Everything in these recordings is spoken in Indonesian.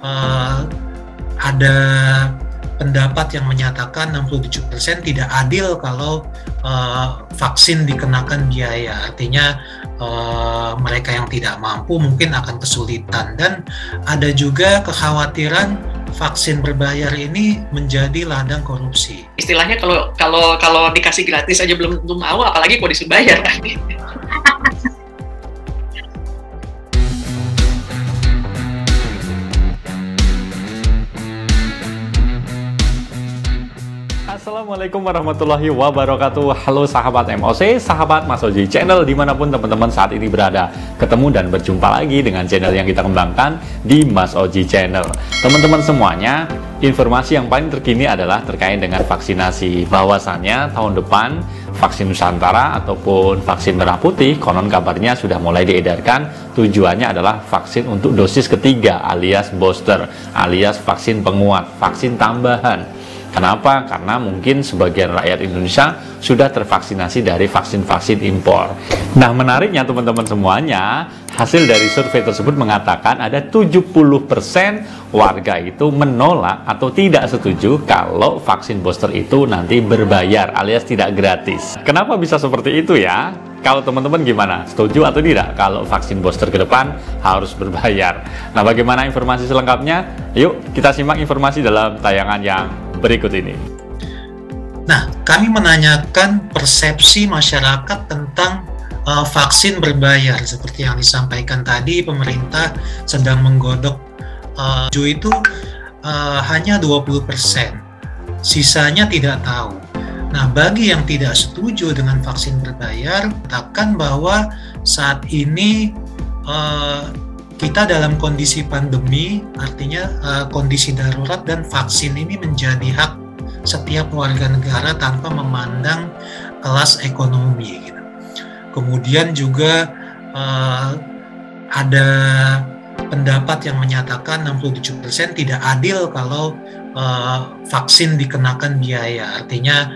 uh, ada pendapat yang menyatakan 67% tidak adil kalau vaksin dikenakan biaya. Artinya mereka yang tidak mampu mungkin akan kesulitan, dan ada juga kekhawatiran vaksin berbayar ini menjadi ladang korupsi. Istilahnya kalau dikasih gratis aja belum tentu mau, apalagi kalau disuruh bayar. Assalamualaikum warahmatullahi wabarakatuh. Halo sahabat MOC, sahabat Mas Oji Channel dimanapun teman-teman saat ini berada. Ketemu dan berjumpa lagi dengan channel yang kita kembangkan di Mas Oji Channel. Teman-teman semuanya, informasi yang paling terkini adalah terkait dengan vaksinasi. Bahwasannya tahun depan vaksin Nusantara ataupun vaksin merah putih konon kabarnya sudah mulai diedarkan. Tujuannya adalah vaksin untuk dosis ketiga alias booster, alias vaksin penguat, vaksin tambahan. Kenapa? Karena mungkin sebagian rakyat Indonesia sudah tervaksinasi dari vaksin-vaksin impor. Nah, menariknya teman-teman semuanya, hasil dari survei tersebut mengatakan ada 70% warga itu menolak atau tidak setuju kalau vaksin booster itu nanti berbayar alias tidak gratis. Kenapa bisa seperti itu ya? Kalau teman-teman gimana? Setuju atau tidak kalau vaksin booster ke depan harus berbayar? Nah, bagaimana informasi selengkapnya? Yuk kita simak informasi dalam tayangan yang berikut ini. Nah, kami menanyakan persepsi masyarakat tentang vaksin berbayar. Seperti yang disampaikan tadi, pemerintah sedang menggodok itu hanya 20%. Sisanya tidak tahu. Nah, bagi yang tidak setuju dengan vaksin berbayar, katakan bahwa saat ini kita dalam kondisi pandemi, artinya kondisi darurat, dan vaksin ini menjadi hak setiap warga negara tanpa memandang kelas ekonomi. Gitu. Kemudian juga ada pendapat yang menyatakan 67% tidak adil kalau vaksin dikenakan biaya. Artinya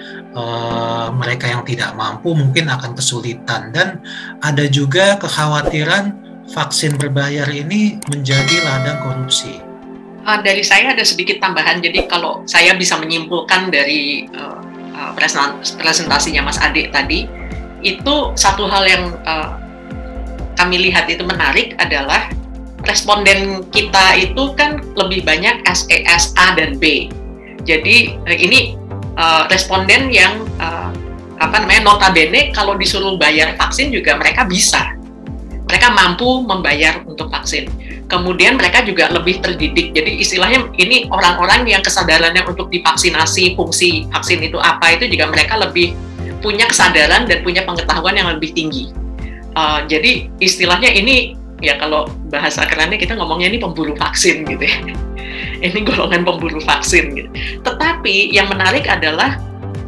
mereka yang tidak mampu mungkin akan kesulitan, dan ada juga kekhawatiran vaksin berbayar ini menjadi ladang korupsi. Dari saya ada sedikit tambahan. Jadi kalau saya bisa menyimpulkan dari presentasinya Mas Ade tadi, itu satu hal yang kami lihat itu menarik adalah responden kita itu kan lebih banyak SES A dan B. Jadi ini responden yang notabene kalau disuruh bayar vaksin juga mereka bisa. Mereka mampu membayar untuk vaksin. Kemudian mereka juga lebih terdidik. Jadi istilahnya ini orang-orang yang kesadarannya untuk divaksinasi, fungsi vaksin itu apa, itu juga mereka lebih punya kesadaran dan punya pengetahuan yang lebih tinggi. Jadi istilahnya ini, ya kalau bahasa kerennya kita ngomongnya ini pemburu vaksin gitu ya. Ini golongan pemburu vaksin gitu. Tetapi yang menarik adalah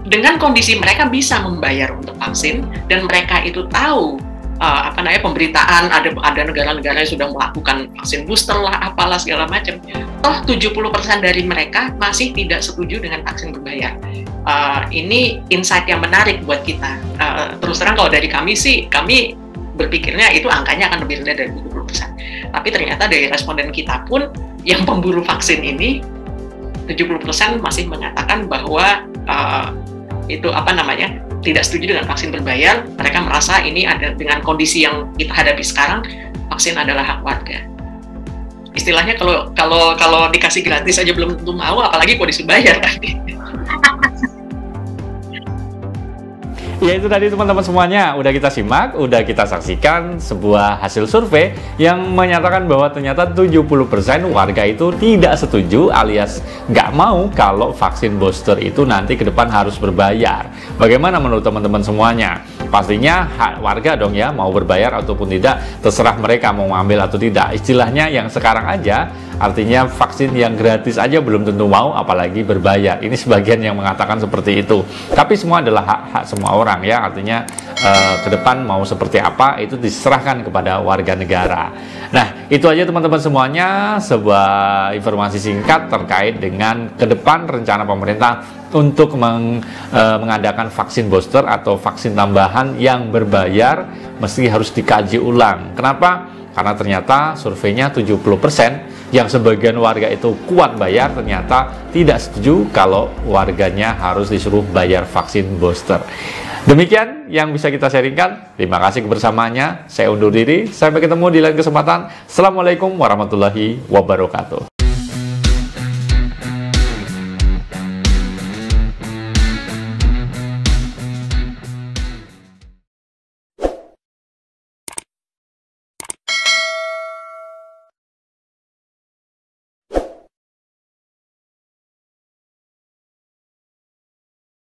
dengan kondisi mereka bisa membayar untuk vaksin dan mereka itu tahu pemberitaan ada negara-negara yang sudah melakukan vaksin booster lah, apalah segala macam. Toh 70% dari mereka masih tidak setuju dengan vaksin berbayar. Ini insight yang menarik buat kita. Terus terang kalau dari kami sih, kami berpikirnya itu angkanya akan lebih rendah dari 70%. Tapi ternyata dari responden kita pun yang pemburu vaksin ini 70% masih mengatakan bahwa tidak setuju dengan vaksin berbayar. Mereka merasa ini ada dengan kondisi yang kita hadapi sekarang, vaksin adalah hak warga. Istilahnya kalau dikasih gratis aja belum tentu mau, apalagi kalau disuruh bayar. Ya, itu tadi teman-teman semuanya, udah kita simak, udah kita saksikan sebuah hasil survei yang menyatakan bahwa ternyata 70% warga itu tidak setuju alias nggak mau kalau vaksin booster itu nanti ke depan harus berbayar. Bagaimana menurut teman-teman semuanya? Pastinya hak warga dong ya, mau berbayar ataupun tidak, terserah mereka mau ngambil atau tidak. Istilahnya yang sekarang aja, artinya vaksin yang gratis aja belum tentu mau, apalagi berbayar. Ini sebagian yang mengatakan seperti itu. Tapi semua adalah hak-hak semua orang ya, artinya ke depan mau seperti apa itu diserahkan kepada warga negara. Nah, itu aja teman-teman semuanya, sebuah informasi singkat terkait dengan ke depan rencana pemerintah untuk mengadakan vaksin booster atau vaksin tambahan yang berbayar mesti harus dikaji ulang. Kenapa? Karena ternyata surveinya 70% yang sebagian warga itu kuat bayar ternyata tidak setuju kalau warganya harus disuruh bayar vaksin booster. Demikian yang bisa kita sharingkan. Terima kasih kebersamaannya. Saya undur diri. Sampai ketemu di lain kesempatan. Assalamualaikum warahmatullahi wabarakatuh.